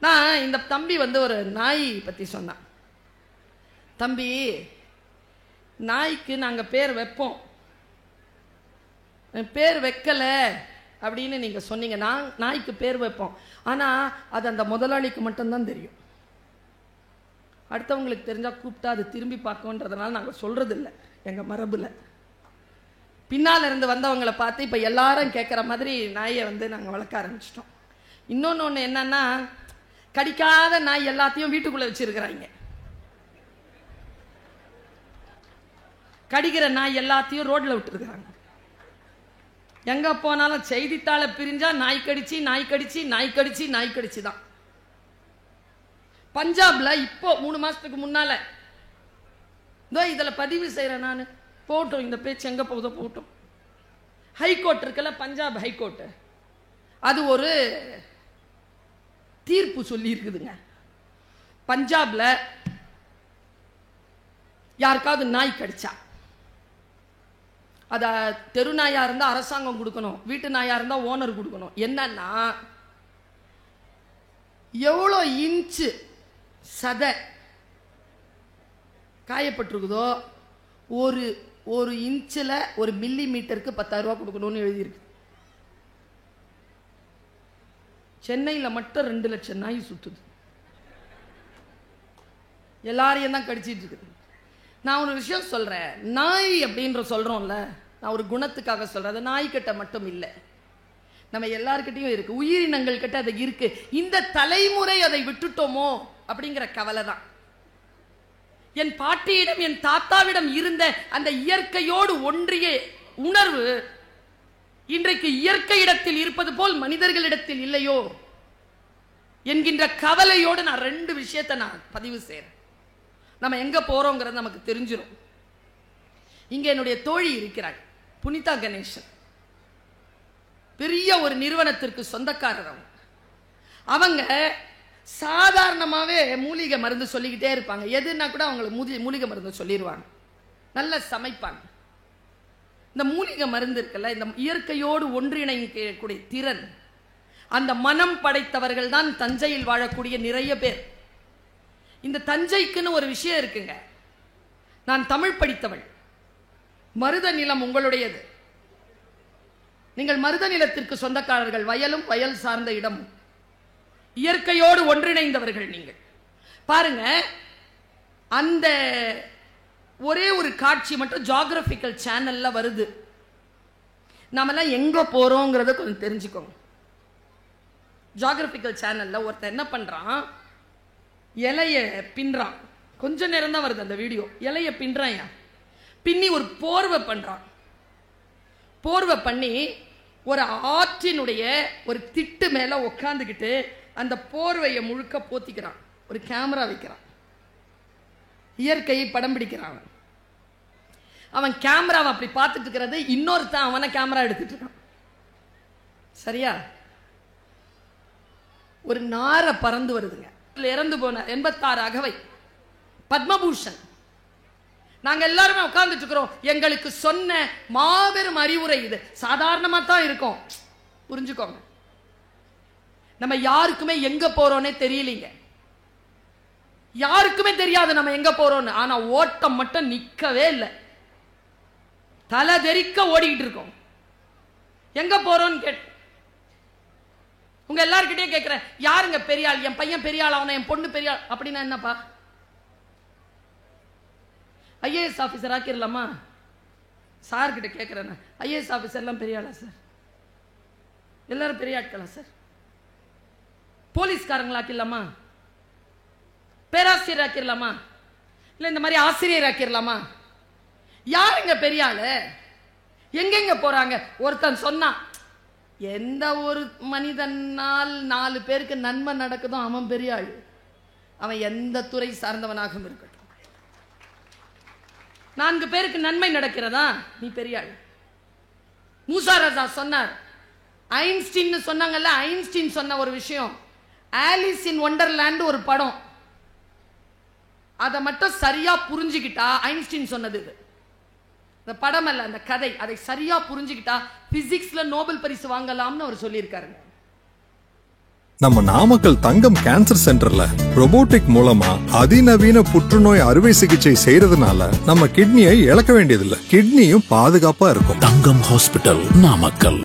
நான் இந்த தம்பி ஒரு நாய் பற்றி சொன்னான். தம்பி, நாய்க்கு நாங்கள் பேர் வைப்போம், பேர் வைக்கலை அப்படின்னு நீங்கள் சொன்னீங்க. நாய்க்கு பேர் வைப்போம், ஆனால் அது அந்த முதலாளிக்கு மட்டும்தான் தெரியும். அடுத்தவங்களுக்கு தெரிஞ்சால் கூப்பிட்டா அது திரும்பி பார்க்கன்றதுனால நாங்கள் சொல்கிறதில்ல. எங்கள் மரபில் பின்னால் இருந்து வந்தவங்களை பார்த்து இப்போ எல்லாரும் கேட்குற மாதிரி நாயை நாங்கள் வளர்க்க ஆரம்பிச்சிட்டோம். இன்னொன்று என்னன்னா, கடிக்காத நாய் எல்லாத்தையும் வீட்டுக்குள்ளே வச்சிருக்கிறாங்க. கடிக்கிற நாய் எல்லாத்தையும் ரோட்ல விட்டுருக்குறாங்க. எங்க போனாலும் செய்தித்தாளை பிரிஞ்சா நாய் கடிச்சு நாய் கடிச்சு நாய் கடிச்சு நாய் கடிச்சு தான். பஞ்சாப்ல இப்போ 3 மாசத்துக்கு முன்னால இதுல பதிவு செய்யறேன் நான். போட்டோம், இந்த பேச்சு எங்க போகுதோ போட்டோம். ஹைகோர்ட் இருக்குல்ல, பஞ்சாப் ஹைகோர்ட், அது ஒரு தீர்ப்பு சொல்லி இருக்குதுங்க. பஞ்சாப்ல யாருக்காவது நாய் கடிச்சா அத தெரு நாயா இருந்தா அரசாங்கம் கொடுக்கணும், வீட்டு நாயா இருந்தா ஓனர் கொடுக்கணும். என்னன்னா, எவ்வளோ இன்ச்சு சதை காயப்பட்டிருக்குதோ ஒரு இன்ச்சில் 1 மில்லி மீட்டருக்கு 10,000 ரூபா கொடுக்கணும்னு எழுதியிருக்கு. சென்னையில் மட்டும் 2 லட்சம் நாய் சுத்துது, எல்லாரையும் தான் கடிச்சிட்டு இருக்குது. நான் ஒரு விஷயம் சொல்றேன், நாய் அப்படின்ற சொல்றோம்ல, நான் ஒரு குணத்துக்காக சொல்றேன். அது நாய்கிட்ட மட்டும் இல்லை, நம்ம எல்லார்கிட்டையும் இருக்கு, உயிரினங்கள் கிட்ட அது இருக்கு. இந்த தலைமுறை அதை விட்டுட்டோமோ அப்படிங்கிற கவலை தான். என் பாட்டியிடம் என் தாத்தாவிடம் இருந்த அந்த இயற்கையோடு ஒன்றிய உணர்வு இன்றைக்கு இயற்கை இடத்தில் இருப்பது போல் மனிதர்களிடத்தில் இல்லையோ என்கின்ற கவலையோடு நான் 2 விஷயத்தை நான் பதிவு செய்றேன். நம்ம எங்க போறோங்கிறது நமக்கு தெரிஞ்சிடும். இங்க என்னுடைய தோழி இருக்கிறாள், புனிதா கணேசன், பெரிய ஒரு நிறுவனத்திற்கு சொந்தக்காரர். அவங்க சாதாரணமாவே மூலிகை மருந்து சொல்லிக்கிட்டே இருப்பாங்க. எதுனா கூட அவங்களுக்கு மூலிகை மருந்து சொல்லிடுவாங்க, நல்லா சமைப்பாங்க. இந்த மூலிகை மருந்து இருக்குல்ல, இந்த இயற்கையோடு ஒன்றிணைக்கக்கூடிய திறன், அந்த மனம் படைத்தவர்கள் தான் தஞ்சையில் வாழக்கூடிய நிறைய பேர். இந்த தஞ்சைக்குன்னு ஒரு விஷயம் இருக்குங்க. நான் தமிழ் படித்தவள், மருத நிலம் உங்களுடையது, நீங்கள் மருத நிலத்திற்கு சொந்தக்காரர்கள், வயலும் வயல் சார்ந்த இடமும் இயற்கையோடு ஒன்றிணைந்தவர்கள் நீங்கள். பாருங்க, அந்த ஒரே ஒரு காட்சி மட்டும் ஜியோகிராபிக்கல் சேனல்ல வருது. நாமெல்லாம் எங்க போறோங்கிறத கொஞ்சம் தெரிஞ்சுக்கோங்க. ஜியோகிராபிக்கல் சேனல்ல ஒருத்தர் என்ன பண்றான், இலைய பின்றான். கொஞ்ச நேரம் தான் வருது அந்த வீடியோ. இலைய பின்றான், பின்னி ஒரு போர்வை பண்றான். போர்வை பண்ணி ஒரு ஆற்றினுடைய ஒரு திட்டு மேல உட்காந்துக்கிட்டு அந்த போர்வையை முழுக்க போத்திக்கிறான். ஒரு கேமரா வைக்கிறான், இயற்கையை படம் பிடிக்கிறான். அவன் கேமராவை அப்படி பார்த்துட்டு இருக்கிறது, இன்னொருத்தன் அவனை கேமரா எடுத்துட்டு இருக்கான். சரியா? ஒரு நார பறந்து வருதுங்க. இறந்து போன 86 அகவை பத்மபூஷன். நாங்க எல்லாருமே உட்கார்ந்துட்டு இருக்கிறோம். எங்களுக்கு சொன்ன மாபெரும் அறிவுரை இது. சாதாரணமா தான் இருக்கும், புரிஞ்சுக்கோங்க. நம்ம யாருக்குமே எங்க போறோன்னே தெரியலீங்க, யாருக்குமே தெரியாது நம்ம எங்க போறோம்னு. ஆனா ஓட்டம் மட்டும் நிக்கவே இல்லை, தலை தெறிக்க ஓடிக்கிட்டு இருக்கோம். எங்க போறோம்னு கேட்டு உங்க எல்லார்கிட்டயே கேட்கிறேன், யாருங்க பெரியாள்? என் பையன் பெரியாள், அவனை என் பொண்ணு பெரியாள். அப்படின்னா என்னப்பா? IAS officer ஆக்கிடலாமா? சார் கிட்ட கேட்கிறேன், ஐஏஎஸ் ஆபீசர் எல்லாம் பெரியாளா சார்? எல்லாரும் பெரிய ஆட்களா சார்? போலீஸ்காரங்களா ஆக்கிடலாமா? பேராசிரியர் ஆக்கிடலாமா? இல்ல இந்த மாதிரி ஆசிரியர் ஆக்கிடலாமா? யாருங்க பெரியாளு? எங்கெங்க போறாங்க? ஒருத்தன் சொன்னான், எந்த ஒரு மனிதனால் 4 பேருக்கு நன்மை நடக்குதோ அவன் பெரிய ஆள். அவன் எந்த துறை சார்ந்தவனாக இருக்கட்டும், 4 பேருக்கு நன்மை நடக்கிறதா, நீ பெரிய ஆள். மூசா ரஜா சொன்னார், ஐன்ஸ்டீன் சொன்னாங்கல்ல, ஐன்ஸ்டீன் சொன்ன ஒரு விஷயம், ஆலிஸ் இன் ஒண்டர்லேண்ட் ஒரு படம், அதை மட்டும் சரியா புரிஞ்சுக்கிட்டா, ஐன்ஸ்டீன் சொன்னது இது, இந்த படம் அல்ல அந்த கதை, அதை சரியா புரிஞ்சுக்கிட்டா பிசிக்ஸ்ல நோபல் பரிசு வாங்கலாம்னு அவர் சொல்லியிருக்காருங்க. நம்ம நாமக்கல் தங்கம் கேன்சர் சென்டர்ல ரோபோட்டிக் மூலமா அதிநவீன புற்றுநோய் அறுவை சிகிச்சை செய்யறதுனால நம்ம கிட்னியை இழக்க வேண்டியதில்லை. கிட்னியும் பாதுகாப்பா இருக்கும். தங்கம் ஹாஸ்பிட்டல், நாமக்கல்.